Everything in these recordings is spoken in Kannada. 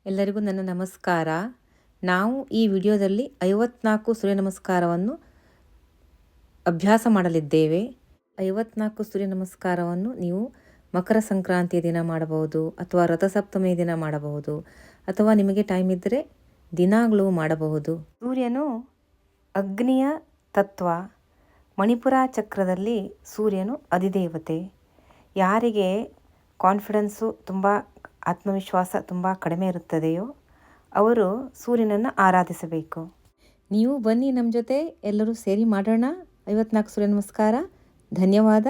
ಎಲ್ಲರಿಗೂ ನನ್ನ ನಮಸ್ಕಾರ. ನಾವು ಈ ವಿಡಿಯೋದಲ್ಲಿ 54 ಸೂರ್ಯ ನಮಸ್ಕಾರವನ್ನು ಅಭ್ಯಾಸ ಮಾಡಲಿದ್ದೇವೆ. 54 ಸೂರ್ಯ ನಮಸ್ಕಾರವನ್ನು ನೀವು ಮಕರ ಸಂಕ್ರಾಂತಿಯ ದಿನ ಮಾಡಬಹುದು, ಅಥವಾ ರಥಸಪ್ತಮಿಯ ದಿನ ಮಾಡಬಹುದು, ಅಥವಾ ನಿಮಗೆ ಟೈಮ್ ಇದ್ದರೆ ದಿನಾಗಲೂ ಮಾಡಬಹುದು. ಸೂರ್ಯನು ಅಗ್ನಿಯ ತತ್ವ. ಮಣಿಪುರ ಚಕ್ರದಲ್ಲಿ ಸೂರ್ಯನು ಅಧಿದೇವತೆ. ಯಾರಿಗೆ ಕಾನ್ಫಿಡೆನ್ಸು ತುಂಬ ಆತ್ಮವಿಶ್ವಾಸ ತುಂಬ ಕಡಿಮೆ ಇರುತ್ತದೆಯೋ ಅವರು ಸೂರ್ಯನನ್ನು ಆರಾಧಿಸಬೇಕು. ನೀವು ಬನ್ನಿ ನಮ್ಮ ಜೊತೆ ಎಲ್ಲರೂ ಸೇರಿ ಮಾಡೋಣ 54 ಸೂರ್ಯ ನಮಸ್ಕಾರ. ಧನ್ಯವಾದ.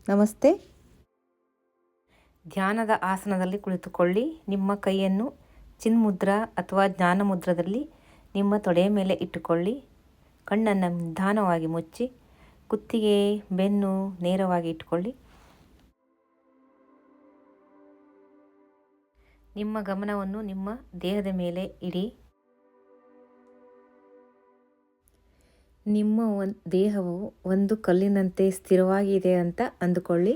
ನಮಸ್ತೆ. ಧ್ಯಾನದ ಆಸನದಲ್ಲಿ ಕುಳಿತುಕೊಳ್ಳಿ. ನಿಮ್ಮ ಕೈಯನ್ನು ಚಿನ್ಮುದ್ರಾ ಅಥವಾ ಜ್ಞಾನ ಮುದ್ರದಲ್ಲಿ ನಿಮ್ಮ ತೊಡೆಯ ಮೇಲೆ ಇಟ್ಟುಕೊಳ್ಳಿ. ಕಣ್ಣನ್ನು ನಿಧಾನವಾಗಿ ಮುಚ್ಚಿ, ಕುತ್ತಿಗೆ ಬೆನ್ನು ನೇರವಾಗಿ ಇಟ್ಟುಕೊಳ್ಳಿ. ನಿಮ್ಮ ಗಮನವನ್ನು ನಿಮ್ಮ ದೇಹದ ಮೇಲೆ ಇಡಿ. ನಿಮ್ಮ ದೇಹವು ಒಂದು ಕಲ್ಲಿನಂತೆ ಸ್ಥಿರವಾಗಿದೆ ಅಂತ ಅಂದುಕೊಳ್ಳಿ.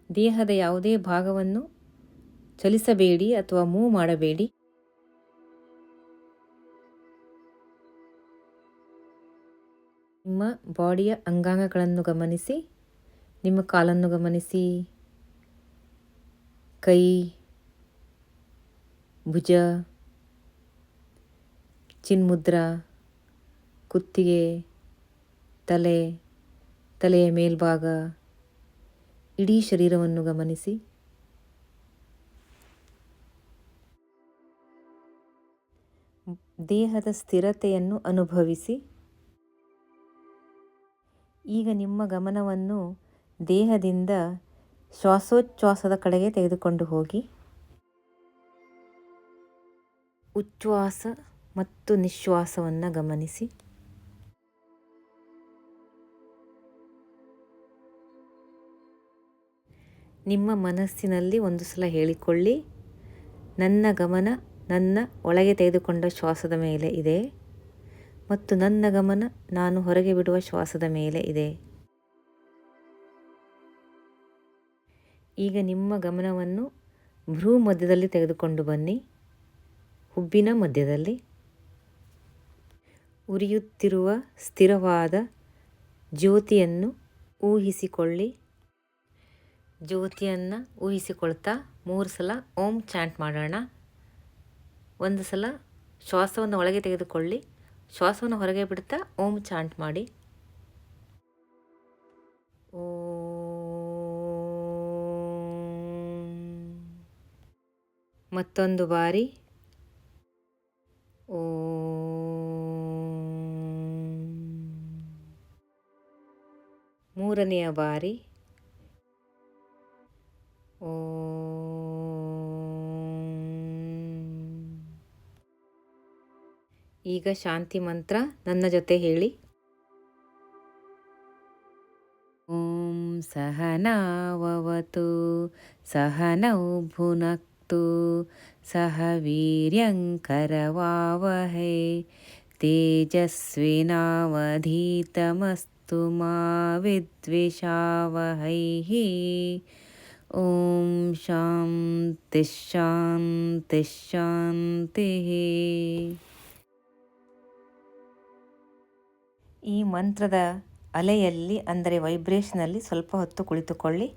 ದೇಹದ ಯಾವುದೇ ಭಾಗವನ್ನು ಚಲಿಸಬೇಡಿ ಅಥವಾ ಮೂವ್ ಮಾಡಬೇಡಿ. ನಿಮ್ಮ ಬಾಡಿಯ ಅಂಗಾಂಗಗಳನ್ನು ಗಮನಿಸಿ. ನಿಮ್ಮ ಕಾಲನ್ನು ಗಮನಿಸಿ, ಕೈ, ಭುಜ, ಚಿನ್ಮುದ್ರಾ, ಕುತ್ತಿಗೆ, ತಲೆಯ ಮೇಲ್ಭಾಗ, ಇಡೀ ಶರೀರವನ್ನು ಗಮನಿಸಿ. ದೇಹದ ಸ್ಥಿರತೆಯನ್ನು ಅನುಭವಿಸಿ. ಈಗ ನಿಮ್ಮ ಗಮನವನ್ನು ದೇಹದಿಂದ ಶ್ವಾಸೋಚ್ಛ್ವಾಸದ ಕಡೆಗೆ ತೆಗೆದುಕೊಂಡು ಹೋಗಿ. ಉಚ್ಛ್ವಾಸ ಮತ್ತು ನಿಶ್ವಾಸವನ್ನು ಗಮನಿಸಿ. ನಿಮ್ಮ ಮನಸ್ಸಿನಲ್ಲಿ ಒಂದು ಸಲ ಹೇಳಿಕೊಳ್ಳಿ, ನನ್ನ ಗಮನ ನನ್ನ ಒಳಗೆ ತೆಗೆದುಕೊಂಡ ಶ್ವಾಸದ ಮೇಲೆ ಇದೆ ಮತ್ತು ನನ್ನ ಗಮನ ನಾನು ಹೊರಗೆ ಬಿಡುವ ಶ್ವಾಸದ ಮೇಲೆ ಇದೆ. ಈಗ ನಿಮ್ಮ ಗಮನವನ್ನು ಭ್ರೂ ಮಧ್ಯದಲ್ಲಿ ತೆಗೆದುಕೊಂಡು ಬನ್ನಿ. ಹುಬ್ಬಿನ ಮಧ್ಯದಲ್ಲಿ ಉರಿಯುತ್ತಿರುವ ಸ್ಥಿರವಾದ ಜ್ಯೋತಿಯನ್ನು ಊಹಿಸಿಕೊಳ್ಳಿ. ಜ್ಯೋತಿಯನ್ನು ಊಹಿಸಿಕೊಳ್ತಾ 3 ಸಲ ಓಂ ಚಾಂಟ್ ಮಾಡೋಣ. ಒಂದು ಸಲ ಶ್ವಾಸವನ್ನು ಒಳಗೆ ತೆಗೆದುಕೊಳ್ಳಿ, ಶ್ವಾಸವನ್ನು ಹೊರಗೆ ಬಿಡ್ತಾ ಓಂ ಚಾಂಟ್ ಮಾಡಿ. ಮತ್ತೊಂದು ಬಾರಿ ಮೂರನೆಯ ಬಾರಿ ಈಗ ಶಾಂತಿ ಮಂತ್ರ ನನ್ನ ಜೊತೆ ಹೇಳಿ. ಓಂ ಸಹನಾವವತು ಸಹನೌ ಭುನಕ್ತು ಸಹ ವೀರ್ಯಂಕರವಾವಹೈ ತೇಜಸ್ವಿನಾವಧೀತಮಸ್ತು ಮಾ ವಿದ್ವಿಷಾವಹೈ. ಓಂ ಶಾಂತಿ ಶಾಂತಿ ಶಾಂತಿ. ಈ ಮಂತ್ರದ ಅಲೆಯಲ್ಲಿ ಅಂದರೆ ವೈಬ್ರೇಷನಲ್ಲಿ ಸ್ವಲ್ಪ ಹೊತ್ತು ಕುಳಿತುಕೊಳ್ಳಿ.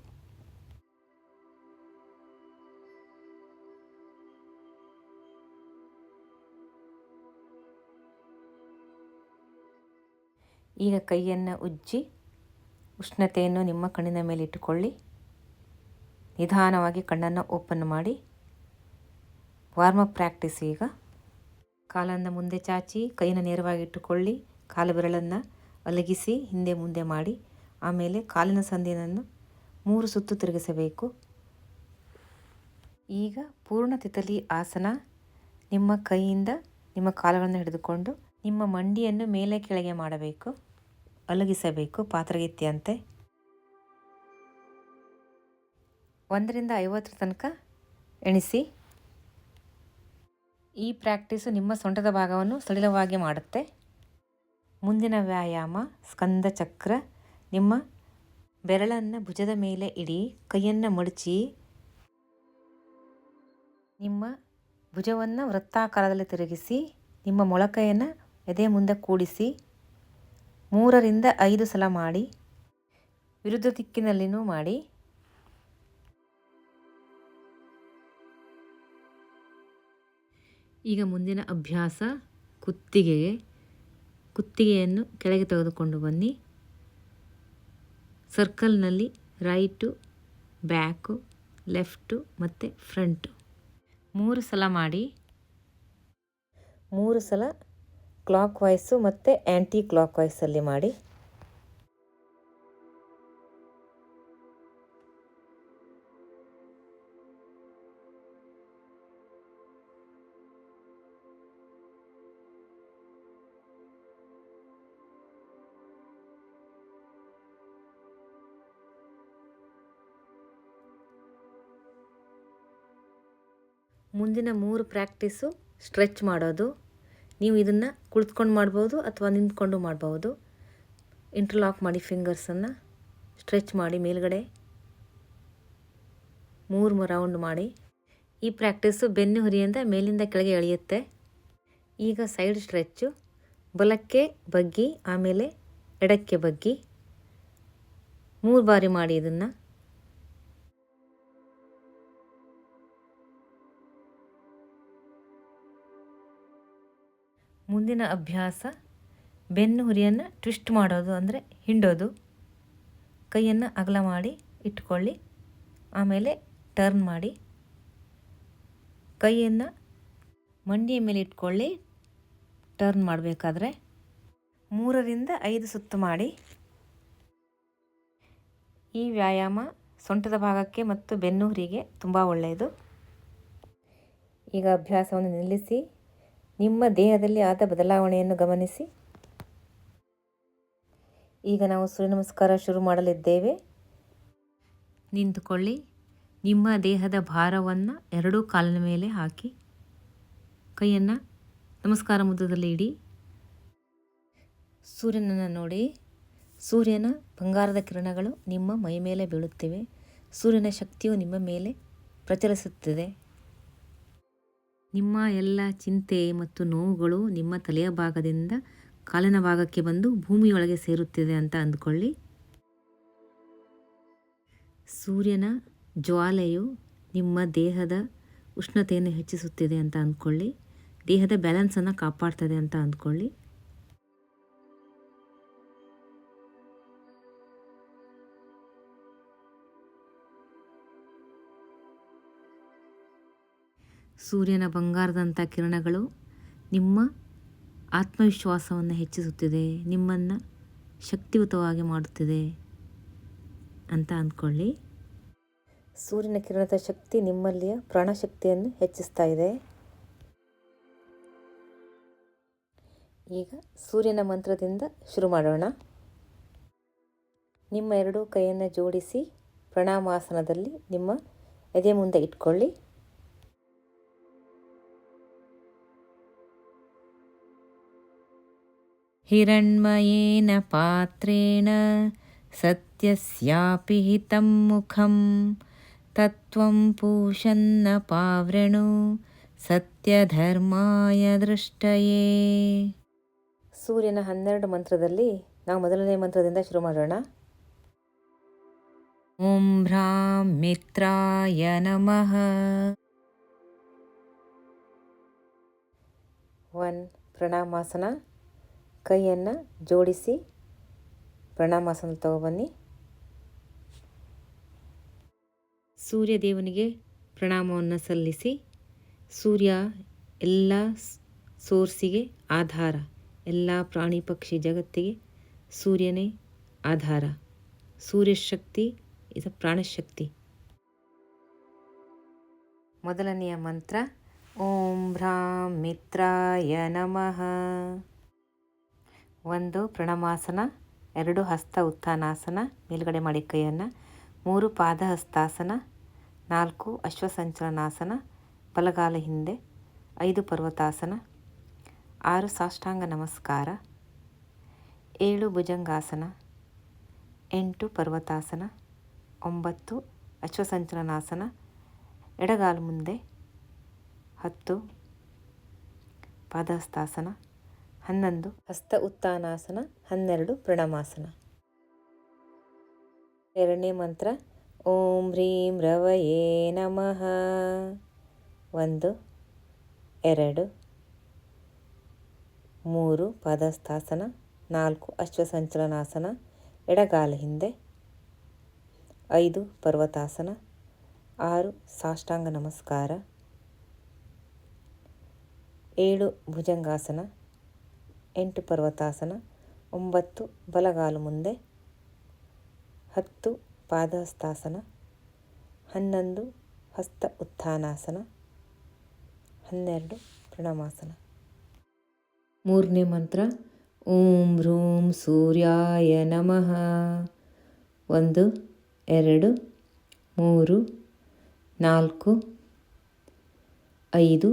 ಈಗ ಕೈಯನ್ನು ಉಜ್ಜಿ ಉಷ್ಣತೆಯನ್ನು ನಿಮ್ಮ ಕಣ್ಣಿನ ಮೇಲೆ ಇಟ್ಟುಕೊಳ್ಳಿ. ನಿಧಾನವಾಗಿ ಕಣ್ಣನ್ನು ಓಪನ್ ಮಾಡಿ. Warm up practice. ಈಗ ಕಾಲನ್ನು ಮುಂದೆ ಚಾಚಿ ಕೈಯನ್ನು ನೇರವಾಗಿ ಇಟ್ಟುಕೊಳ್ಳಿ. ಕಾಲು ಬೆರಳನ್ನು ಅಲಗಿಸಿ ಹಿಂದೆ ಮುಂದೆ ಮಾಡಿ. ಆಮೇಲೆ ಕಾಲಿನ ಸಂದಿಯನ್ನು 3 ಸುತ್ತು ತಿರುಗಿಸಬೇಕು. ಈಗ ಪೂರ್ಣ ತಿಥಲಿ ಆಸನ. ನಿಮ್ಮ ಕೈಯಿಂದ ನಿಮ್ಮ ಕಾಲುಗಳನ್ನು ಹಿಡಿದುಕೊಂಡು ನಿಮ್ಮ ಮಂಡಿಯನ್ನು ಮೇಲೆ ಕೆಳಗೆ ಮಾಡಬೇಕು, ಅಲಗಿಸಬೇಕು ಪಾತ್ರಗಿತ್ತಿಯಂತೆ. 1 ರಿಂದ 50 ತನಕ ಎಣಿಸಿ. ಈ ಪ್ರಾಕ್ಟೀಸು ನಿಮ್ಮ ಸೊಂಟದ ಭಾಗವನ್ನು ಸಡಿಲವಾಗಿ ಮಾಡುತ್ತೆ. ಮುಂದಿನ ವ್ಯಾಯಾಮ ಸ್ಕಂದ ಚಕ್ರ. ನಿಮ್ಮ ಬೆರಳನ್ನು ಭುಜದ ಮೇಲೆ ಇಡಿ, ಕೈಯನ್ನು ಮಡಚಿ ನಿಮ್ಮ ಭುಜವನ್ನು ವೃತ್ತಾಕಾರದಲ್ಲಿ ತಿರುಗಿಸಿ ನಿಮ್ಮ ಮೊಳಕೈಯನ್ನು ಎದೆ ಮುಂದೆ ಕೂಡಿಸಿ 3ರಿಂದ 5 ಸಲ ಮಾಡಿ. ವಿರುದ್ಧ ದಿಕ್ಕಿನಲ್ಲಿನೂ ಮಾಡಿ. ಈಗ ಮುಂದಿನ ಅಭ್ಯಾಸ ಕುತ್ತಿಗೆಯನ್ನು ಕೆಳಗೆ ತೆಗೆದುಕೊಂಡು ಬನ್ನಿ. ಸರ್ಕಲ್ನಲ್ಲಿ ರೈಟು, ಬ್ಯಾಕು, ಲೆಫ್ಟು ಮತ್ತು ಫ್ರಂಟು 3 ಸಲ ಮಾಡಿ. 3 ಸಲ ಕ್ಲಾಕ್ ವೈಸು ಮತ್ತು ಆ್ಯಂಟಿ ಕ್ಲಾಕ್ ವೈಸಲ್ಲಿ ಮಾಡಿ. ಮುಂದಿನ 3 ಪ್ರಾಕ್ಟೀಸು ಸ್ಟ್ರೆಚ್ ಮಾಡೋದು. ನೀವು ಇದನ್ನು ಕುಳಿತುಕೊಂಡು ಮಾಡ್ಬೋದು ಅಥವಾ ನಿಂತ್ಕೊಂಡು ಮಾಡ್ಬೋದು. ಇಂಟರ್ಲಾಕ್ ಮಾಡಿ ಫಿಂಗರ್ಸನ್ನು, ಸ್ಟ್ರೆಚ್ ಮಾಡಿ ಮೇಲ್ಗಡೆ 3 ರೌಂಡ್ ಮಾಡಿ. ಈ ಪ್ರಾಕ್ಟೀಸು ಬೆನ್ನು ಹುರಿಯಿಂದ ಮೇಲಿಂದ ಕೆಳಗೆ ಎಳೆಯುತ್ತೆ. ಈಗ ಸೈಡ್ ಸ್ಟ್ರೆಚ್ಚು. ಬಲಕ್ಕೆ ಬಗ್ಗಿ ಆಮೇಲೆ ಎಡಕ್ಕೆ ಬಗ್ಗಿ 3 ಬಾರಿ ಮಾಡಿ ಇದನ್ನು. ಮುಂದಿನ ಅಭ್ಯಾಸ ಬೆನ್ನು ಹುರಿಯನ್ನು ಟ್ವಿಸ್ಟ್ ಮಾಡೋದು, ಅಂದರೆ ಹಿಂಡೋದು. ಕೈಯನ್ನು ಅಗಲ ಮಾಡಿ ಇಟ್ಕೊಳ್ಳಿ, ಆಮೇಲೆ ಟರ್ನ್ ಮಾಡಿ. ಕೈಯನ್ನು ಮಂಡಿಯ ಮೇಲೆ ಇಟ್ಕೊಳ್ಳಿ ಟರ್ನ್ ಮಾಡಬೇಕಾದ್ರೆ. 3ರಿಂದ 5 ಸುತ್ತು ಮಾಡಿ. ಈ ವ್ಯಾಯಾಮ ಸೊಂಟದ ಭಾಗಕ್ಕೆ ಮತ್ತು ಬೆನ್ನು ಹುರಿಗೆ ತುಂಬ ಒಳ್ಳೆಯದು. ಈಗ ಅಭ್ಯಾಸವನ್ನು ನಿಲ್ಲಿಸಿ ನಿಮ್ಮ ದೇಹದಲ್ಲಿ ಆದ ಬದಲಾವಣೆಯನ್ನು ಗಮನಿಸಿ. ಈಗ ನಾವು ಸೂರ್ಯ ನಮಸ್ಕಾರ ಶುರು ಮಾಡಲಿದ್ದೇವೆ. ನಿಂತುಕೊಳ್ಳಿ. ನಿಮ್ಮ ದೇಹದ ಭಾರವನ್ನು 2 ಕಾಲಿನ ಮೇಲೆ ಹಾಕಿ ಕೈಯನ್ನು ನಮಸ್ಕಾರ ಮುದ್ರದಲ್ಲಿ ಇಡಿ. ಸೂರ್ಯನನ್ನು ನೋಡಿ. ಸೂರ್ಯನ ಬಂಗಾರದ ಕಿರಣಗಳು ನಿಮ್ಮ ಮೈ ಮೇಲೆ ಬೀಳುತ್ತಿವೆ. ಸೂರ್ಯನ ಶಕ್ತಿಯು ನಿಮ್ಮ ಮೇಲೆ ಪ್ರಚಲಿಸುತ್ತಿದೆ. ನಿಮ್ಮ ಎಲ್ಲ ಚಿಂತೆ ಮತ್ತು ನೋವುಗಳು ನಿಮ್ಮ ತಲೆಯ ಭಾಗದಿಂದ ಕಾಲಿನ ಭಾಗಕ್ಕೆ ಬಂದು ಭೂಮಿಯೊಳಗೆ ಸೇರುತ್ತಿದೆ ಅಂತ ಅಂದ್ಕೊಳ್ಳಿ. ಸೂರ್ಯನ ಜ್ವಾಲೆಯು ನಿಮ್ಮ ದೇಹದ ಉಷ್ಣತೆಯನ್ನು ಹೆಚ್ಚಿಸುತ್ತಿದೆ ಅಂತ ಅಂದ್ಕೊಳ್ಳಿ. ದೇಹದ ಬ್ಯಾಲೆನ್ಸನ್ನು ಕಾಪಾಡ್ತದೆ ಅಂತ ಅಂದ್ಕೊಳ್ಳಿ. ಸೂರ್ಯನ ಬಂಗಾರದಂಥ ಕಿರಣಗಳು ನಿಮ್ಮ ಆತ್ಮವಿಶ್ವಾಸವನ್ನು ಹೆಚ್ಚಿಸುತ್ತಿದೆ, ನಿಮ್ಮನ್ನು ಶಕ್ತಿಯುತವಾಗಿ ಮಾಡುತ್ತಿದೆ ಅಂತ ಅಂದ್ಕೊಳ್ಳಿ. ಸೂರ್ಯನ ಕಿರಣದ ಶಕ್ತಿ ನಿಮ್ಮಲ್ಲಿಯ ಪ್ರಾಣಶಕ್ತಿಯನ್ನು ಹೆಚ್ಚಿಸ್ತಾ ಇದೆ. ಈಗ ಸೂರ್ಯನ ಮಂತ್ರದಿಂದ ಶುರು ಮಾಡೋಣ. ನಿಮ್ಮ 2 ಕೈಯನ್ನು ಜೋಡಿಸಿ ಪ್ರಣಾಮಾಸನದಲ್ಲಿ ನಿಮ್ಮ ಎದೆ ಮುಂದೆ ಇಟ್ಕೊಳ್ಳಿ. ಹಿರಣ್ಮಯೇನ ಪಾತ್ರೇಣ ಸತ್ಯಸ್ಯಾಪಿ ಹಿತಂ ಮುಖಂ ತತ್ವಂ ಪೂಷನ್ನ ಪಾವೃಣು ಸತ್ಯಧರ್ಮಾಯ ದೃಷ್ಟಯೇ. ಸೂರ್ಯನ 12 ಮಂತ್ರದಲ್ಲಿ ನಾವು ಮೊದಲನೇ ಮಂತ್ರದಿಂದ ಶುರು ಮಾಡೋಣ. ಓಂ ಭ್ರಾಂ ಮಿತ್ರಾಯ ನಮಃ. 1 ಪ್ರಣಾಮಾಸನ. ಕೈಯನ್ನು ಜೋಡಿಸಿ ಪ್ರಣಾಮಾಸನ ತಗೊಬನ್ನಿ. ಸೂರ್ಯ ದೇವನಿಗೆ ಪ್ರಣಾಮವನ್ನು ಸಲ್ಲಿಸಿ. ಸೂರ್ಯ ಎಲ್ಲ ಸೋರ್ಸಿಗೆ ಆಧಾರ, ಎಲ್ಲ ಪ್ರಾಣಿ ಪಕ್ಷಿ ಜಗತ್ತಿಗೆ ಸೂರ್ಯನೇ ಆಧಾರ. ಸೂರ್ಯಶಕ್ತಿ ಇದು ಪ್ರಾಣಶಕ್ತಿ. ಮೊದಲನೆಯ ಮಂತ್ರ ಓಂ ಭ್ರಾಂ ಮಿತ್ರಾಯ ನಮಃ. 1 ಪ್ರಣಾಮಾಸನ, 2 ಹಸ್ತ ಉತ್ಥಾನಾಸನ ಮೇಲ್ಗಡೆ ಮಾಡಿ ಕೈಯನ್ನು, 3 ಪಾದ ಹಸ್ತಾಸನ, 4 ಅಶ್ವಸಂಚಲನಾಸನ ಬಲಗಾಲ ಹಿಂದೆ, 5 ಪರ್ವತಾಸನ, 6 ಸಾಷ್ಟಾಂಗ ನಮಸ್ಕಾರ, 7 ಭುಜಂಗಾಸನ, 8 ಪರ್ವತಾಸನ, 9 ಅಶ್ವಸಂಚಲನಾಸನ ಎಡಗಾಲು ಮುಂದೆ, 10 ಪಾದಹಸ್ತಾಸನ, 11 ಹಸ್ತ ಉತ್ಥಾನಾಸನ, 12 ಪ್ರಣಾಮಾಸನ. ಎರಡನೇ ಮಂತ್ರ ಓಂ ಹ್ರೀಂ ರವಯೇ ನಮಃ. 1 2 3 ಪಾದಹಸ್ತಾಸನ, 4 ಅಶ್ವಸಂಚಲನಾಸನ ಎಡಗಾಲ ಹಿಂದೆ, 5 ಪರ್ವತಾಸನ, 6 ಸಾಷ್ಟಾಂಗ ನಮಸ್ಕಾರ, 7 ಭುಜಂಗಾಸನ, 8 ಪರ್ವತಾಸನ, 9 ಬಲಗಾಲು ಮುಂದೆ, 10 ಪಾದಹಸ್ತಾಸನ, 11 ಹಸ್ತ ಉತ್ಥಾನಾಸನ, 12 ಪ್ರಣಾಮಾಸನ. ಮೂರನೇ ಮಂತ್ರ ಓಂ ಹ್ರೂಂ ಸೂರ್ಯಾಯ ನಮಃ. 1 2 3 4 5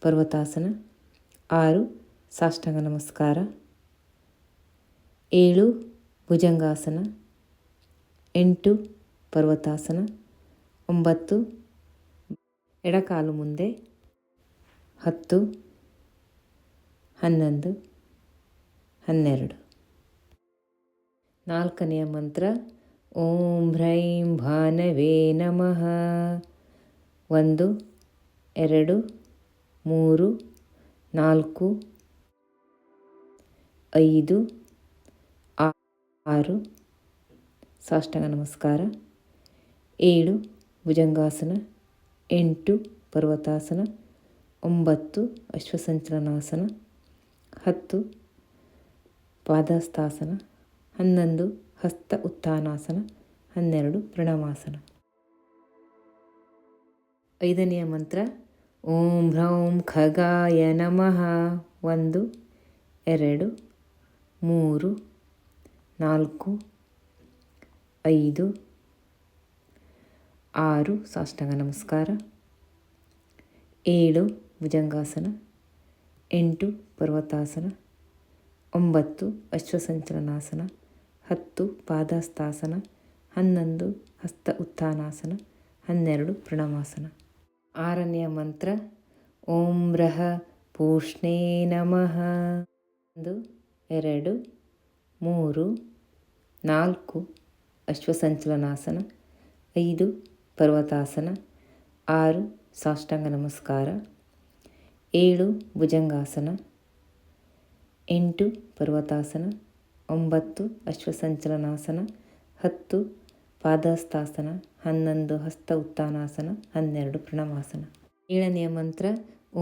ಪರ್ವತಾಸನ, 6 ಸಾಷ್ಟಾಂಗ ನಮಸ್ಕಾರ, 7 ಭುಜಂಗಾಸನ, 8 ಪರ್ವತಾಸನ, 9 ಎಡಕಾಲು ಮುಂದೆ, 10 11 12. ನಾಲ್ಕನೆಯ ಮಂತ್ರ ಓಂ ಹ್ರೈಂ ಭಾನವೇ ನಮಃ. 1 2 3 4 5 6 ಸಾಷ್ಟಾಂಗ ನಮಸ್ಕಾರ, 7 ಭುಜಂಗಾಸನ, 8 ಪರ್ವತಾಸನ, 9 ಅಶ್ವಸಂಚಲನಾಸನ, 10 ಪಾದಹಸ್ತಾಸನ, 11 ಹಸ್ತ ಉತ್ಥಾನಾಸನ, 12 ಪ್ರಣಾಮಾಸನ. ಐದನೆಯ ಮಂತ್ರ ಓಂ ಹ್ರೌಂ ಖಗಾಯ ನಮಃ. 1 2 3 4 5 6 ಸಾಷ್ಟಾಂಗ ನಮಸ್ಕಾರ, 7 ಭುಜಂಗಾಸನ, 8 ಪರ್ವತಾಸನ, 9 ಅಶ್ವಸಂಚಲನಾಸನ, 10 ಪಾದಹಸ್ತಾಸನ, 11 ಹಸ್ತ ಉತ್ಥಾನಾಸನ, 12 ಪ್ರಣಾಮಾಸನ. ಆರನೆಯ ಮಂತ್ರ ಓಂ ರಹ ಪೂಷ್ಣೇ ನಮಃ. 1 2 3 4 ಅಶ್ವಸಂಚಲನಾಸನ, 5 ಪರ್ವತಾಸನ, 6 ಸಾಷ್ಟಾಂಗ ನಮಸ್ಕಾರ, 7 ಭುಜಂಗಾಸನ, 8 ಪರ್ವತಾಸನ, 9 ಅಶ್ವಸಂಚಲನಾಸನ, 10 ಪಾದಹಸ್ತಾಸನ, 11 ಹಸ್ತ ಉತ್ಥಾನಾಸನ, 12 ಪ್ರಣಾಮಾಸನ. ಏಳನೆಯ ಮಂತ್ರ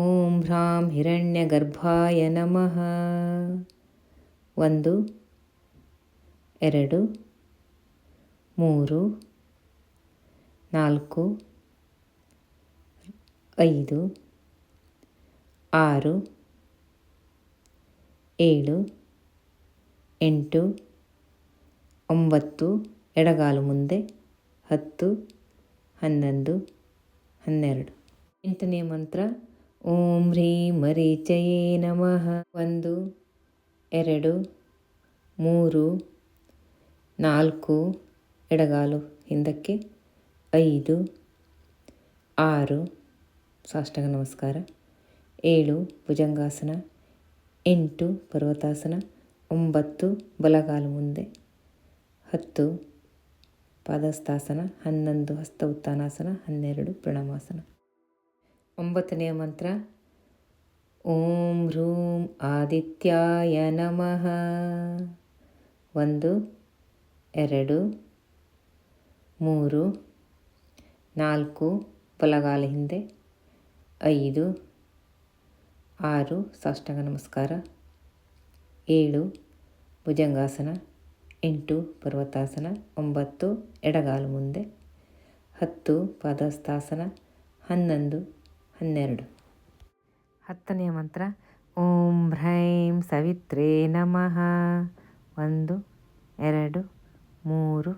ಓಂ ಹ್ರಾಂ ಹಿರಣ್ಯ ಗರ್ಭಾಯ ನಮಃ. 1 2 3 4 5 6 7 8 9 ಎಡಗಾಲು ಮುಂದೆ, 10 11 12. ಎಂಟನೇ ಮಂತ್ರ ಓಂ ಹ್ರೀಂ ಮರೀಚಯೇ ನಮಃ. 1 2 3 4 ಎಡಗಾಲು ಹಿಂದಕ್ಕೆ, 5 6 ಸಾಷ್ಟಾಂಗ ನಮಸ್ಕಾರ, 7 ಭುಜಂಗಾಸನ, 8 ಪರ್ವತಾಸನ, 9 ಬಲಗಾಲು ಮುಂದೆ, 10 ಪಾದಹಸ್ತಾಸನ, 11 ಹಸ್ತ ಉತ್ಥಾನಾಸನ, 12 ಪ್ರಣಾಮಾಸನ. ಒಂಬತ್ತನೆಯ ಮಂತ್ರ ಓಂ ಹ್ರೂಂ ಆದಿತ್ಯಾಯ ನಮಃ. 1 2 3 4 ಬಲಗಾಲ ಹಿಂದೆ, 5 6 ಸಾಷ್ಟಾಂಗ ನಮಸ್ಕಾರ, 7 ಭುಜಂಗಾಸನ, 8 ಪರ್ವತಾಸನ, 9 ಎಡಗಾಲು ಮುಂದೆ, 10 ಪಾದಹಸ್ತಾಸನ, 11 12. ಹತ್ತನೆಯ ಮಂತ್ರ ಓಂ ಹ್ರೈಂ ಸವಿತ್ರೇ ನಮಃ. 1 2 3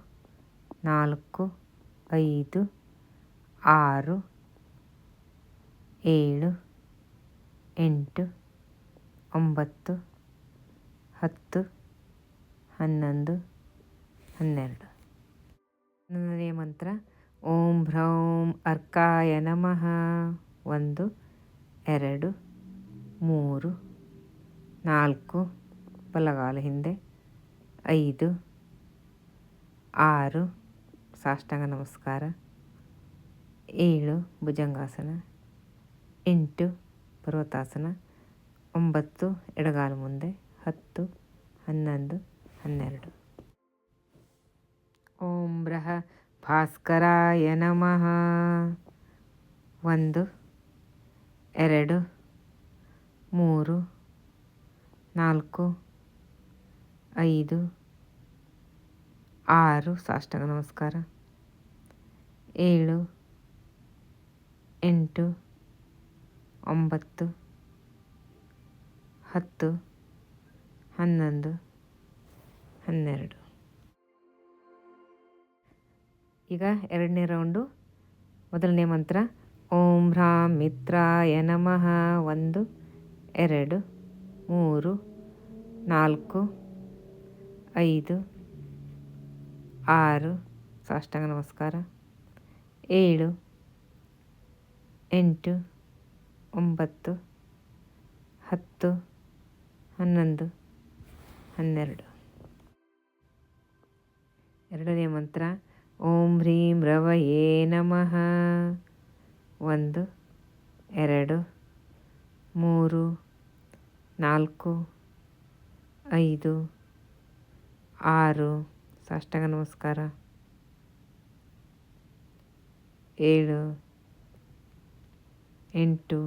4 5 6 7 8 9 10 11 12. 11ನೇ ಮಂತ್ರ ಓಂ ಭ್ರೌಂ ಅರ್ಕಾಯ ನಮಃ. 1 2 3 4 ಬಲಗಾಲು ಹಿಂದೆ, 5 6 ಸಾಷ್ಟಾಂಗ ನಮಸ್ಕಾರ, 7 ಭುಜಂಗಾಸನ, 8 ಪರ್ವತಾಸನ, 9 ಎಡಗಾಲು ಮುಂದೆ, 10 11 12. ಓಂ ಬೃಹ ಭಾಸ್ಕರಾಯ ನಮಃ. 1 2 3 4 5 6 ಸಾಷ್ಟಾಂಗ ನಮಸ್ಕಾರ, 7 8 9 10 11 12. ಈಗ ಎರಡನೇ ರೌಂಡು. ಮೊದಲನೇ ಮಂತ್ರ ಓಂ ಹ್ರಾಂ ಮಿತ್ರಾಯ ನಮಃ. 1 2 3 4 5 6 ಸಾಷ್ಟಾಂಗ ನಮಸ್ಕಾರ, 7 8 9 10 11 12. ಎರಡನೇ ಮಂತ್ರ ಓಂ ಹ್ರೀಂ ರವಯೇ ನಮಃ. 1 2 3 4 5 6 ಸಾಷ್ಟಾಂಗ ನಮಸ್ಕಾರ, 7 8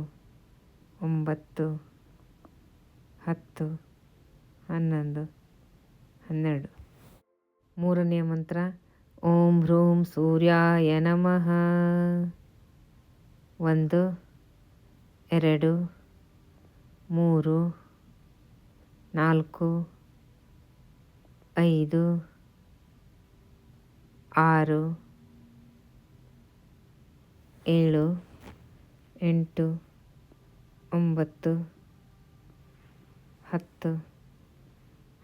9 10 11 12. ಮೂರನೇ ಮಂತ್ರ ಓಂ ಹ್ರೂಂ ಸೂರ್ಯಾಯ ನಮಃ. 1 2 3 4 5 6 7 8 9 10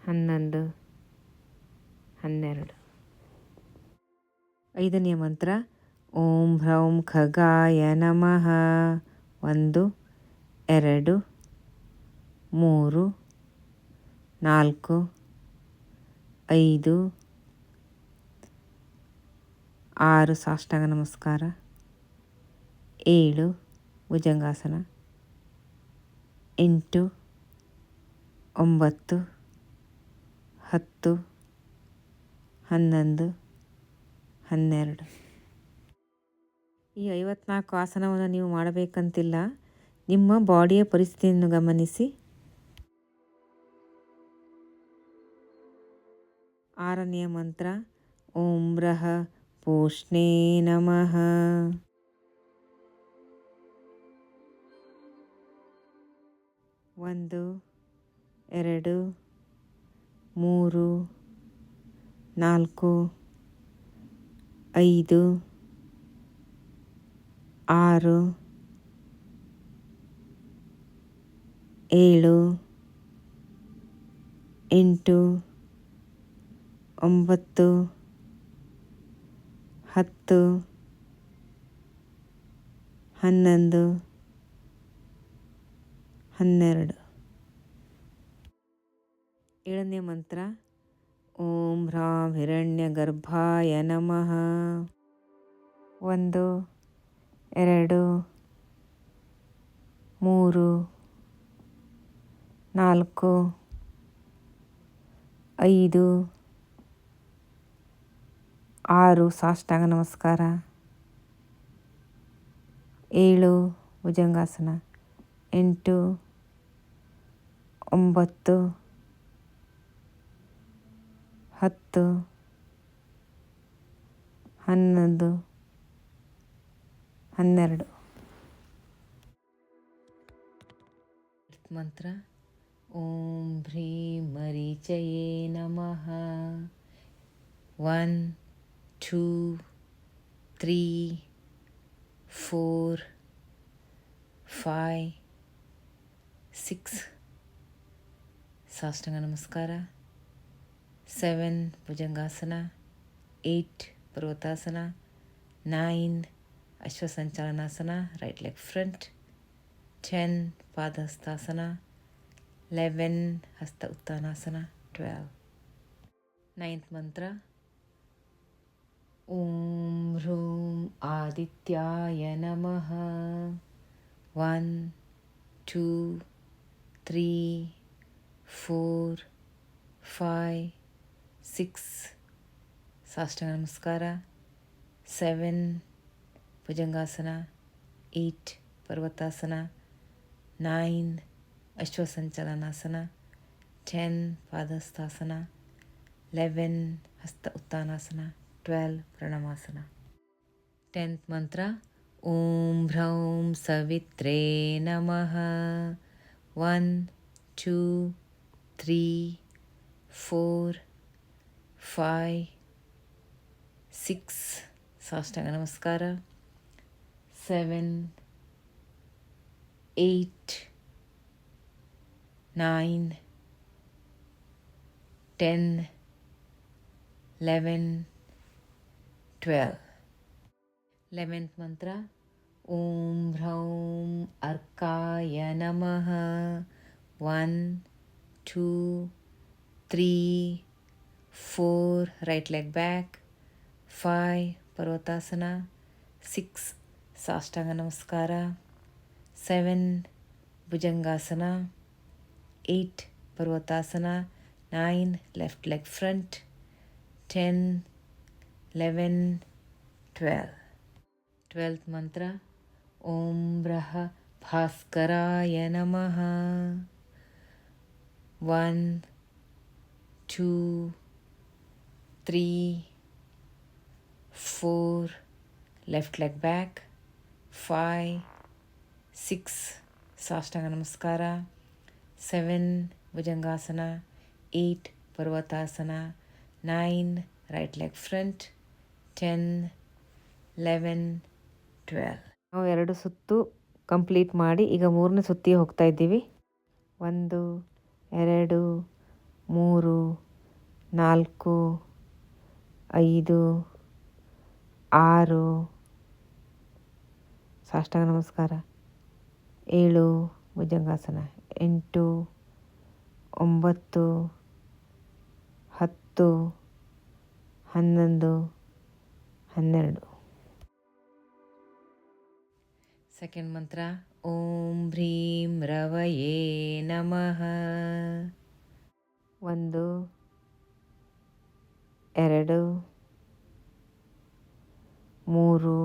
11 12. ಐದನೇ ಮಂತ್ರ ಓಂ ಹ್ರೌಂ ಖಗಾಯ ನಮಃ. 1 2 3 4 5 6 ಸಾಷ್ಟಾಂಗ ನಮಸ್ಕಾರ, 7 ಭುಜಂಗಾಸನ, 8 9 10 11 12. ಈ 54 ಆಸನವನ್ನು ನೀವು ಮಾಡಬೇಕಂತಿಲ್ಲ. ನಿಮ್ಮ ಬಾಡಿಯ ಪರಿಸ್ಥಿತಿಯನ್ನು ಗಮನಿಸಿ. ಆರನೆಯ ಮಂತ್ರ ಓಂ ಬೃಹ ಪೂಷ್ಣೇ ನಮಃ. 1 2 3 4 5 6 7 8 9 10 11 12. ಏಳನೇ ಮಂತ್ರ ಓಂ ಹ್ರಾಂ ಹಿರಣ್ಯ ಗರ್ಭಾಯ ನಮಃ. 1 2 3 4 5 6 ಸಾಷ್ಟಾಂಗ ನಮಸ್ಕಾರ, 7 ಭುಜಂಗಾಸನ, 8 9 10 11 12. ಮಂತ್ರ ಓಂ ಹ್ರೀಂ ಮರೀಚಯೇ ನಮಃ. 1 2 3 4 5 6 ಸಾಷ್ಟಾಂಗ ನಮಸ್ಕಾರ, 7 bhujangasana, 8 ಪರ್ವತಾಸನ, 9 Ashwasanchalanasana, right leg front. 10 Padhastasana. 11 Hasta Uttanasana. 12. Ninth mantra. Om Hroom Adityaya Namaha. 1 2 3 4 5 6 Sashtanga Namaskara. 7 Bhujangasana. 8 Parvatasana. 9 Ashwasanchalanasana. 10 Padhastasana. 11 Hasta Uttanasana. 12 Pranamasana. 10th mantra. Om Bhraum Savitre Namaha. 1 2 3 4 5 6 Sashtanga Namaskara. 7 8 9 10 11 12. 11th mantra. Om Bhraum Arkaya Namaha. 1 2 3 4 right leg back. 5 Parvatasana. 6 Sashtanga Namaskara. 7 Bhujangasana. 8 Parvatasana. 9 left leg front. 10 11 12. 12th mantra. Om Braha Bhaskaraya Namaha. 1 2 3 4 left leg back. 5 6 Sashtanga Namaskara. 7 Bhujangasana. 8 Parvatasana. 9 right leg front. 10 11 12. ನಾವು 2 ಸುತ್ತು ಕಂಪ್ಲೀಟ್ ಮಾಡಿ ಈಗ 3ನೇ ಸುತ್ತಿಗೆ ಹೋಗ್ತಾ ಇದ್ದೀವಿ. 1 2 3 4 5 6 ಸಾಷ್ಟಾಂಗ ನಮಸ್ಕಾರ. 7 ಭುಜಂಗಾಸನ. 8 9 10 11 12. ಸೆಕೆಂಡ್ ಮಂತ್ರ. ಓಂ ಭ್ರೀಂ ರವಯೇ ನಮಃ. 1 2 3 4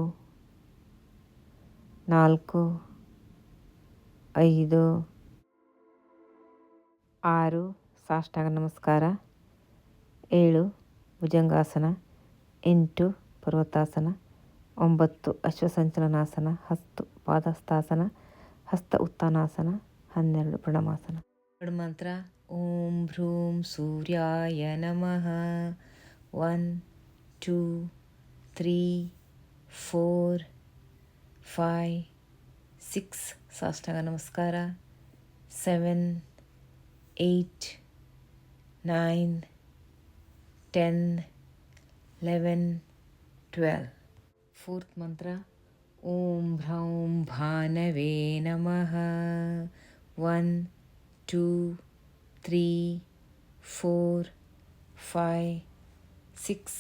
5 6 ಸಾಷ್ಟಾಂಗ ನಮಸ್ಕಾರ. 7 ಭುಜಂಗಾಸನ. 8 ಪರ್ವತಾಸನ. 9 ಅಶ್ವಸಂಚಲನಾಸನ. 10 ಪಾದಸ್ಥಾಸನ. ಹಸ್ತ ಉತ್ಥಾನಾಸನ. 12 ಪ್ರಣಮಾಸನ. ಥರ್ಡ್ ಮಂತ್ರ. ಓಂ ಭ್ರೂಂ ಸೂರ್ಯಾಯ ನಮಃ. 1 2 3 4 5 6 ಸಾಷ್ಟಾಂಗ ನಮಸ್ಕಾರ. 7 8 9 10 11 12. ಫೋರ್ತ್ ಮಂತ್ರ. ಓಂ ಭ್ರೌಂ ಭಾನವೇ ನಮಃ. 1 2 3 4 5 6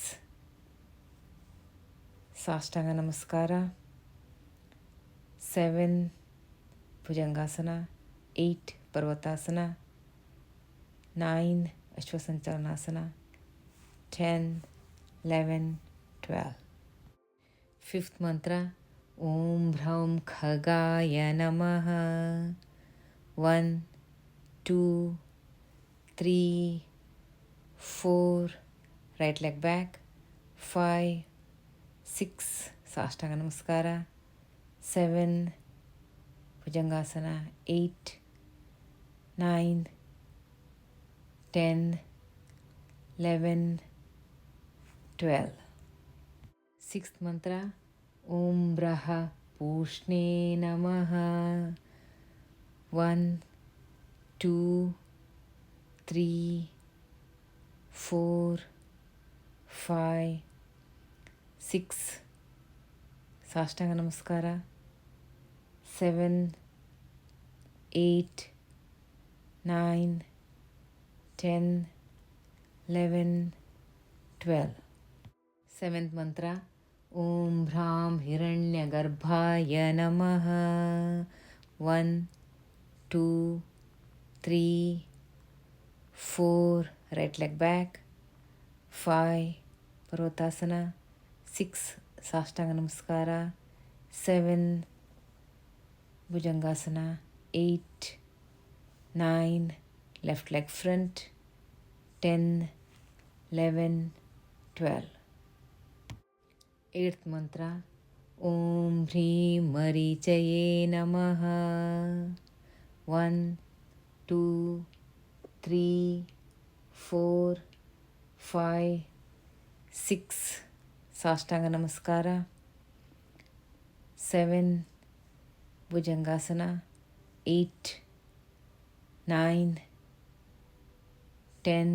ಸಾಷ್ಟಾಂಗ ನಮಸ್ಕಾರ. 7 ಭುಜಂಗಾಸನ. 8 ಪರ್ವತಾಸನ. 9 ಅಶ್ವಸಂಚಲನಾಸನ. 10 11 12. ಫಿಫ್ತ್ ಮಂತ್ರ. ಓಂ ಭ್ರೌಂ ಖಗಾಯ ನಮಃ. 1 2 3 4 ರೈಟ್ ಲೆಗ್ ಬ್ಯಾಕ್. 5 6 ಸಾಷ್ಟಾಂಗ ನಮಸ್ಕಾರ. 7 ಭುಜಂಗಾಸನ. 8 9 10 11 12. ಸಿಕ್ಸ್ತ್ ಮಂತ್ರ. ಓಂ ಬ್ರಹ ಪೂಷ್ಣೇ ನಮಃ. 1 2 3 4 5 6 ಸಾಷ್ಟಾಂಗ ನಮಸ್ಕಾರ. 7, 8, 9, 10, 11, 12. ಸೆವೆಂತ್ ಮಂತ್ರ. ಓಂ ಭ್ರಾಂ ಹಿರಣ್ಯ ಗರ್ಭಾಯ ನಮಃ. 1, 2, 3, 4, ರೈಟ್ ಲೆಗ್ ಬ್ಯಾಕ್. 5, ಪರ್ವತಾಸನ. 6, ಸಾಷ್ಟಾಂಗ ನಮಸ್ಕಾರ. 7, ಭುಜಂಗಾಸನ. 8, 9, left leg front. 10, 11, 12. ಏಳ್ತ್ ಮಂತ್ರ. ಓಂ ಹ್ರೀಂ ಮರೀಚಯೇ ನಮಃ. 1, 2, 3, 4, 5, 6, ಸಾಷ್ಟಾಂಗ ನಮಸ್ಕಾರ. 7, ಭುಜಂಗಾಸನ. 8, 9, 10,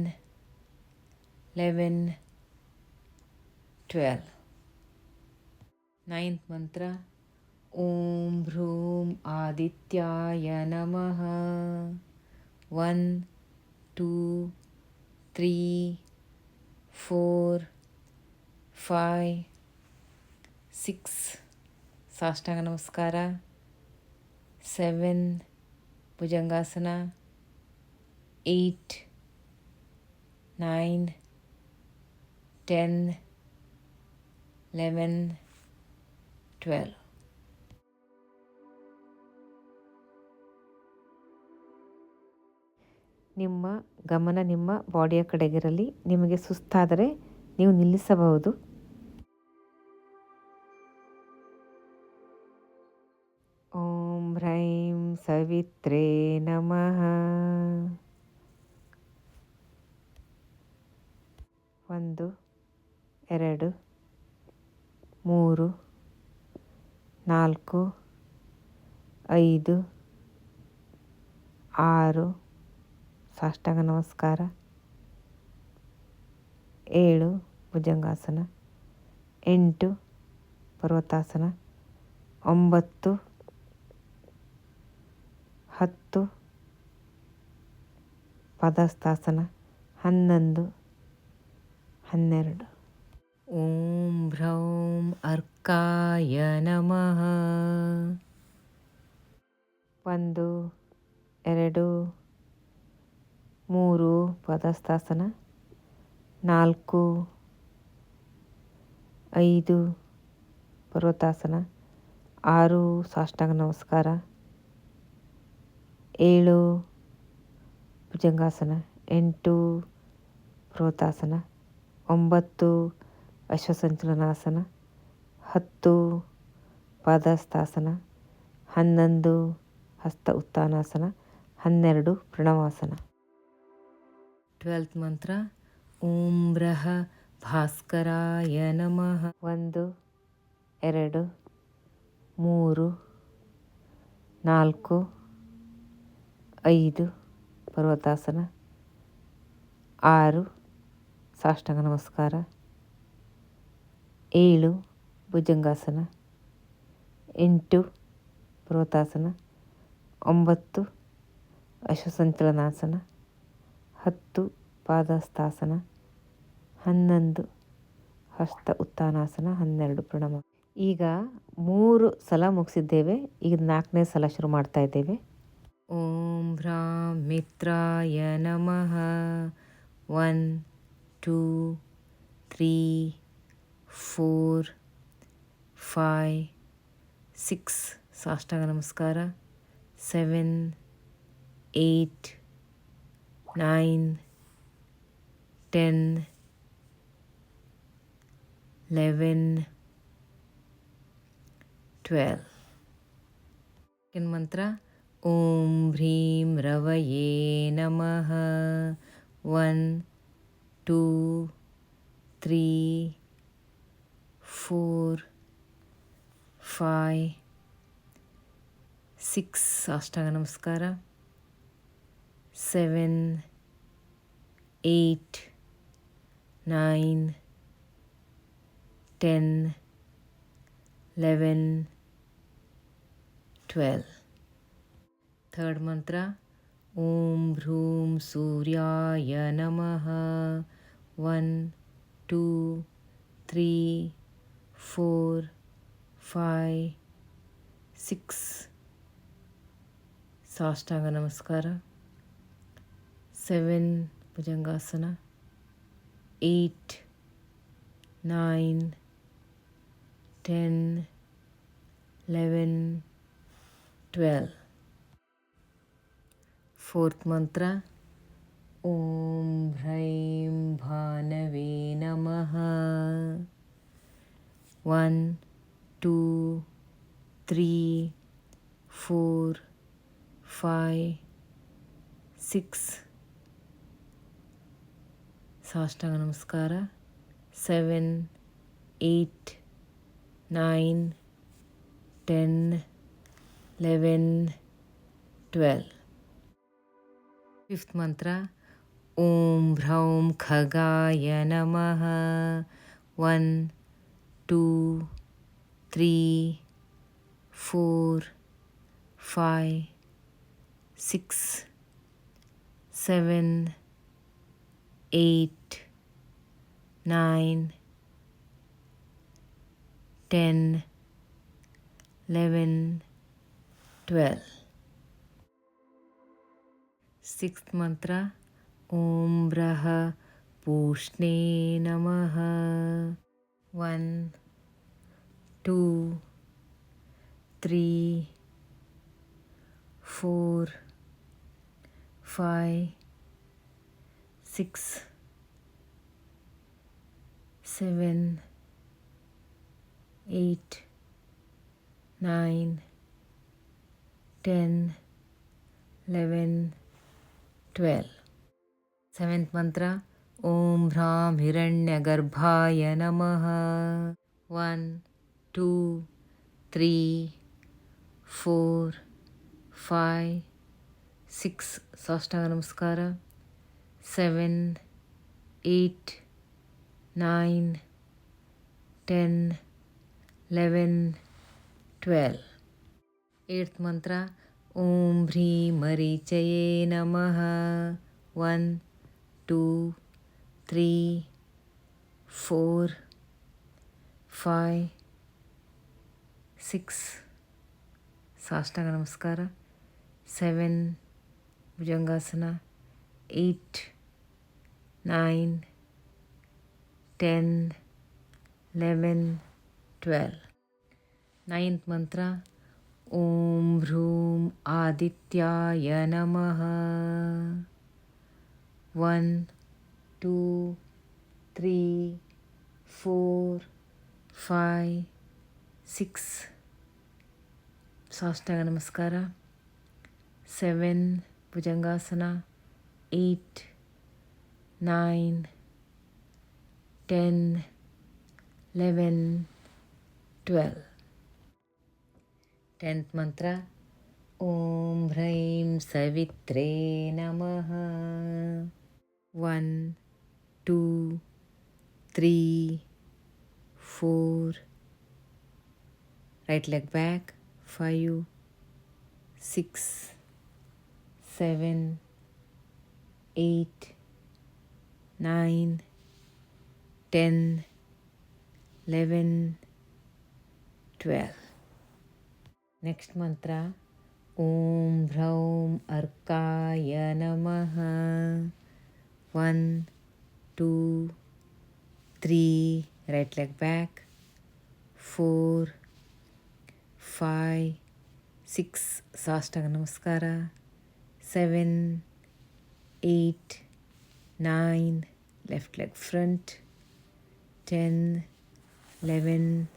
11, 12. ನೈನ್ತ್ ಮಂತ್ರ. ಓಂ ಭ್ರೂಂ ಆದಿತ್ಯಾಯ ನಮಃ. 1, 2, 3, 4, 5, 6, ಸಾಷ್ಟಾಂಗ ನಮಸ್ಕಾರ. 7, ಭುಜಂಗಾಸನ. 8, 9, 10, 11, 12. ನಿಮ್ಮ ಗಮನ ನಿಮ್ಮ ಬಾಡಿಯ ಕಡೆಗಿರಲಿ. ನಿಮಗೆ ಸುಸ್ತಾದರೆ ನೀವು ನಿಲ್ಲಿಸಬಹುದು. ಓಂ ಹ್ರೈಂ ಸವಿತ್ರೇ ನಮಃ. 1, 2, 3, 4, 5, 6, ಸಾಷ್ಟಾಂಗ ನಮಸ್ಕಾರ. 7, ಭುಜಂಗಾಸನ. 8, ಪರ್ವತಾಸನ. 9, 10, ಪದಸ್ಥಾಸನ. 11, 12. ಓಂ ಭ್ರೌಂ ಅರ್ಕಾಯ ನಮಃ. 1, 2, 3, ಪದಸ್ಥಾಸನ. 4, 5, ಪರ್ವತಾಸನ. 6, ಸಾಷ್ಟಾಂಗ ನಮಸ್ಕಾರ. 7, ಭುಜಂಗಾಸನ. 8, ಪರ್ವತಾಸನ. 9, ಅಶ್ವಸಂಚಲನಾಸನ. 10, ಪಾದಸ್ಥಾಸನ. 11, ಹಸ್ತ ಉತ್ಥಾನಾಸನ. 12, ಪ್ರಣವಾಸನ. 12th ಮಂತ್ರ. ಓಂ ಬ್ರಹ ಭಾಸ್ಕರಾಯ ನಮಃ. 1, 2, 3, 4, 5, ಪರ್ವತಾಸನ. 6, ಸಾಷ್ಟಾಂಗ ನಮಸ್ಕಾರ. 7, ಭುಜಂಗಾಸನ. 8, ಪರ್ವತಾಸನ. 9, ಅಶ್ವಸಂಚಲನಾಸನ. 10, ಪಾದಸ್ಥಾಸನ. 11, ಹಸ್ತ ಉತ್ಥಾನಾಸನ. 12, ಪ್ರಣಮ. ಈಗ 3 ಸಲ ಮುಗಿಸಿದ್ದೇವೆ. ಈಗ 4ನೇ ಸಲ ಶುರು ಮಾಡ್ತಾ ಇದ್ದೇವೆ. ಓಂ ಭ್ರಾಂ ಮಿತ್ರಾಯ ನಮಃ. 1, 2, 3, 4, 5, 6, ಸಾಷ್ಟಾಂಗ ನಮಸ್ಕಾರ. 7, 8, 9, 10, 11, 12. ಸೆಕೆಂಡ್ ಮಂತ್ರ. ಓಂ ಹ್ರೀಂ ರವಯೇ ನಮಃ. 1, 2, 3, 4, 5, 6, ಸಾಷ್ಟಾಂಗ ನಮಸ್ಕಾರ. 7, 8, 9, 10, 11, 12. Third mantra, Om Bhroom Suryaya Namah. 1, 2, 3, 4, 5, 6. ಸಾಷ್ಟಾಂಗ ನಮಸ್ಕಾರ. 7, bhujangasana. 8, 9, 10, 11, 12. Fourth mantra, Om Bhraim Bhanave Namah. 1, 2, 3, 4, 5, 6. ಸಾಷ್ಟಾಂಗ ನಮಸ್ಕಾರ. 7, 8, 9, 10, 11, 12. Fifth mantra, Om Bhraum Khagaya Namah. 1, 2, 3, 4, 5, 6, 7, 8, 9, 10, 11, 12. Sixth mantra, Om Braha Pushne Namah. 1, 2, 3, 4, 5, 6, 7, 8, 9, 10, 11, 12. Seventh mantra, Om Bhram Hiranyagarbhaya Namah. 1, 2, 3, 4, 5, 6. ಸಾಷ್ಟಾಂಗ ನಮಸ್ಕಾರ. 7, 8, 9, 10, 11, 12. Eighth mantra, Om Bhrim Marichaye Namah. 1, 2, 3, 4, 5, 6. ಸಾಷ್ಟಾಂಗ ನಮಸ್ಕಾರ. 7, bhujangasana. 8, 9, 10, 11, 12. Ninth mantra, Om Bhroom Adityaya Namah. 1, 2, 3, 4, 5, 6. ಸಾಷ್ಟಾಂಗ ನಮಸ್ಕಾರ. 7, bhujangasana. 8, 9, 10, 11, 12. 10th mantra, Om Bhraim Savitre Namah. 1, 2, 3, 4. Right leg back. 5, 6, 7, 8, 9, 10, 11, 12. Next mantra, Om Bhraum Arkaya Namah. 1, 2, 3. Right leg back. 4, 5, 6. ಸಾಷ್ಟಾಂಗ ನಮಸ್ಕಾರ. 7, 8, 9. Left leg front. 10, 11,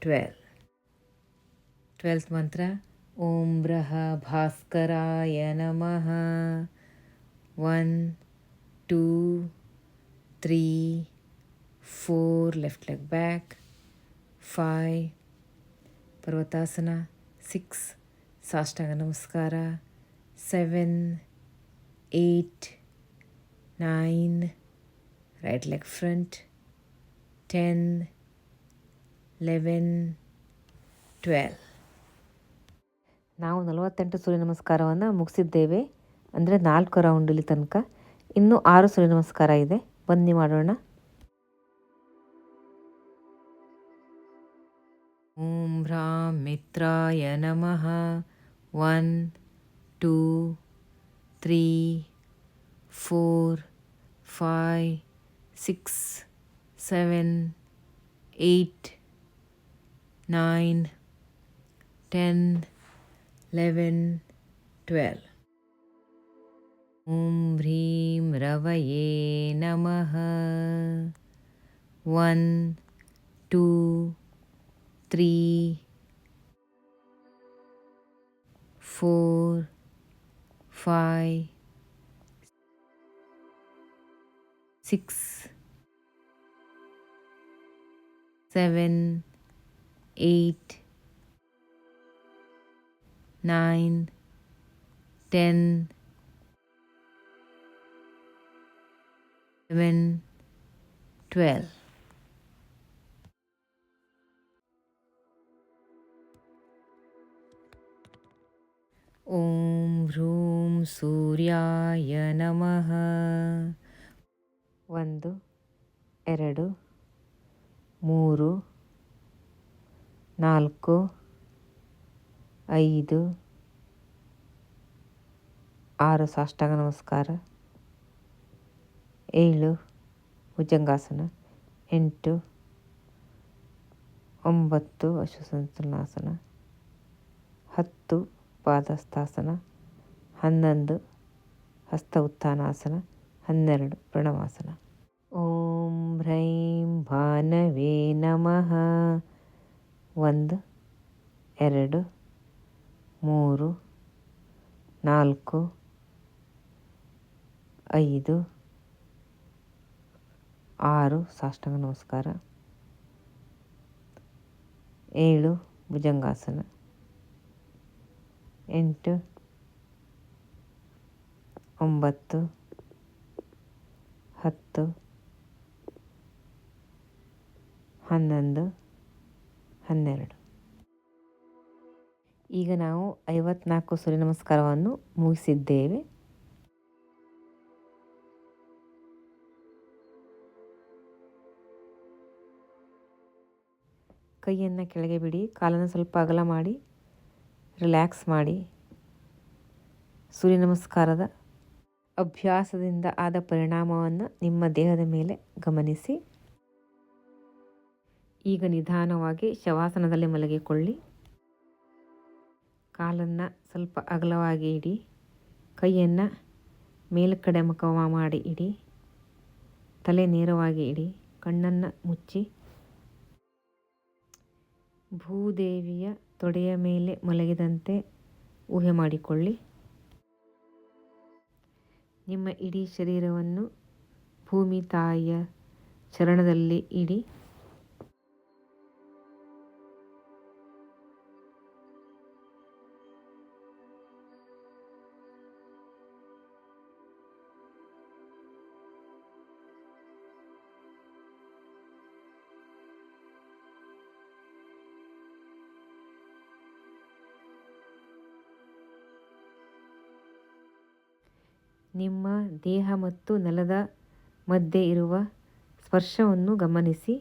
12. 12th mantra, Om Braha Bhaskaraya Namah. 1, 2, 3, 4. Left leg back. 5, Parvatasana. 6, ಸಾಷ್ಟಾಂಗ ನಮಸ್ಕಾರ. 7, 8, 9. Right leg front. 10, 11, 12. ನಾವು 48 ಸೂರ್ಯ ನಮಸ್ಕಾರವನ್ನು ಮುಗಿಸಿದ್ದೇವೆ. ಅಂದರೆ 4 ರೌಂಡ್ ಇಲ್ಲಿ ತನಕ. ಇನ್ನೂ 6 ಸೂರ್ಯ ನಮಸ್ಕಾರ ಇದೆ. ಬನ್ನಿ ಮಾಡೋಣ. ಓಂ ಹ್ರಾಂ ಮಿತ್ರಾಯ ನಮಃ. 1 2 3 4 5 6 7 8 9 10 11 12. ಓಂ ಹ್ರೀಂ ರವಯೇ ನಮಃ. 1 2 3 4 5 6 7 8 9 10 11 12. ಓಂ ಹ್ರೂಂ ಸೂರ್ಯಾಯ ನಮಃ. 1 2 3 4 5 6 ಸಾಷ್ಟಾಂಗ ನಮಸ್ಕಾರ. 7 ಭುಜಂಗಾಸನ. 8 9 ಅಶ್ವಸಂತುಲನಾಸನ. 10 ಪಾದಸ್ಥಾಸನ. 11 ಹಸ್ತ ಉತ್ಥಾನಾಸನ. 12 ಪ್ರಣವಾಸನ. ಓಂ ಹ್ರೈಂ ಭಾನವೇ ನಮಃ. 1 2 3 4 5 6 ಸಾಷ್ಟಾಂಗ ನಮಸ್ಕಾರ. 7 ಭುಜಂಗಾಸನ. 8 9 10 11 12. ಈಗ ನಾವು 54 ಸೂರ್ಯ ನಮಸ್ಕಾರವನ್ನು ಮುಗಿಸಿದ್ದೇವೆ. ಕೈಯನ್ನು ಕೆಳಗೆ ಬಿಡಿ. ಕಾಲನ್ನು ಸ್ವಲ್ಪ ಅಗಲ ಮಾಡಿ ರಿಲ್ಯಾಕ್ಸ್ ಮಾಡಿ. ಸೂರ್ಯ ನಮಸ್ಕಾರದ ಅಭ್ಯಾಸದಿಂದ ಆದ ಪರಿಣಾಮವನ್ನು ನಿಮ್ಮ ದೇಹದ ಮೇಲೆ ಗಮನಿಸಿ. ಈಗ ನಿಧಾನವಾಗಿ ಶವಾಸನದಲ್ಲಿ ಮಲಗಿಕೊಳ್ಳಿ. ಕಾಲನ್ನು ಸ್ವಲ್ಪ ಅಗಲವಾಗಿ ಇಡಿ. ಕೈಯನ್ನು ಮೇಲ್ಕಡೆ ಮುಖ ಮಾಡಿ ಇಡಿ. ತಲೆ ನೇರವಾಗಿ ಇಡಿ. ಕಣ್ಣನ್ನು ಮುಚ್ಚಿ ಭೂದೇವಿಯ ತೊಡೆಯ ಮೇಲೆ ಮಲಗಿದಂತೆ ಊಹೆ ಮಾಡಿಕೊಳ್ಳಿ. ನಿಮ್ಮ ಇಡೀ ಶರೀರವನ್ನು ಭೂಮಿ ತಾಯಿಯ ಚರಣದಲ್ಲಿ ಇಡಿ. ನಿಮ್ಮ ದೇಹ ಮತ್ತು ನೆಲದ ಮಧ್ಯೆ ಇರುವ ಸ್ಪರ್ಶವನ್ನು ಗಮನಿಸಿ.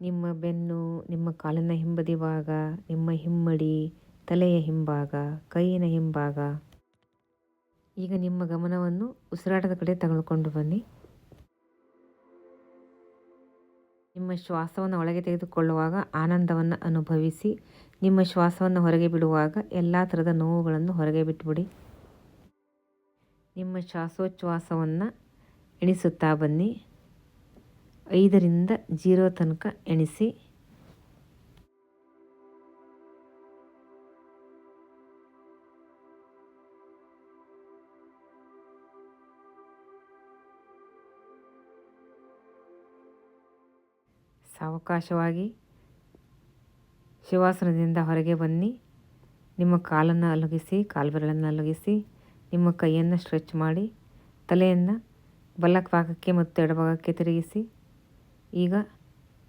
ನಿಮ್ಮ ಬೆನ್ನು, ನಿಮ್ಮ ಕಾಲಿನ ಹಿಂಬದಿ ಭಾಗ, ನಿಮ್ಮ ಹಿಮ್ಮಡಿ, ತಲೆಯ ಹಿಂಭಾಗ, ಕೈಯಿನ ಹಿಂಭಾಗ. ಈಗ ನಿಮ್ಮ ಗಮನವನ್ನು ಉಸಿರಾಟದ ಕಡೆ ತೆಗೆದುಕೊಂಡು ಬನ್ನಿ. ನಿಮ್ಮ ಶ್ವಾಸವನ್ನು ಒಳಗೆ ತೆಗೆದುಕೊಳ್ಳುವಾಗ ಆನಂದವನ್ನು ಅನುಭವಿಸಿ. ನಿಮ್ಮ ಶ್ವಾಸವನ್ನು ಹೊರಗೆ ಬಿಡುವಾಗ ಎಲ್ಲ ಥರದ ನೋವುಗಳನ್ನು ಹೊರಗೆ ಬಿಟ್ಟುಬಿಡಿ. ನಿಮ್ಮ ಶ್ವಾಸೋಚ್ಛ್ವಾಸವನ್ನು ಎಣಿಸುತ್ತಾ ಬನ್ನಿ. 5ರಿಂದ 0 ತನಕ ಎಣಿಸಿ. ಸಾವಕಾಶವಾಗಿ ಶಿವಾಸನದಿಂದ ಹೊರಗೆ ಬನ್ನಿ. ನಿಮ್ಮ ಕಾಲನ್ನು ಅಲುಗಿಸಿ, ಕಾಲ್ಬೆರಳನ್ನು ಅಲುಗಿಸಿ. ನಿಮ್ಮ ಕೈಯನ್ನು ಸ್ಟ್ರೆಚ್ ಮಾಡಿ. ತಲೆಯನ್ನು ಬಲಭಾಗಕ್ಕೆ ಮತ್ತು ಎಡಭಾಗಕ್ಕೆ ತಿರುಗಿಸಿ. ಈಗ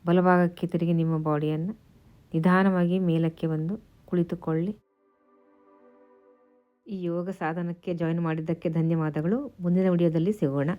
ಬಲಭಾಗಕ್ಕೆ ತಿರುಗಿ ನಿಮ್ಮ ಬಾಡಿಯನ್ನು ನಿಧಾನವಾಗಿ ಮೇಲಕ್ಕೆ ಬಂದು ಕುಳಿತುಕೊಳ್ಳಿ. ಈ ಯೋಗ ಸಾಧನಕ್ಕೆ ಜಾಯಿನ್ ಮಾಡಿದ್ದಕ್ಕೆ ಧನ್ಯವಾದಗಳು. ಮುಂದಿನ ವಿಡಿಯೋದಲ್ಲಿ ಸಿಗೋಣ.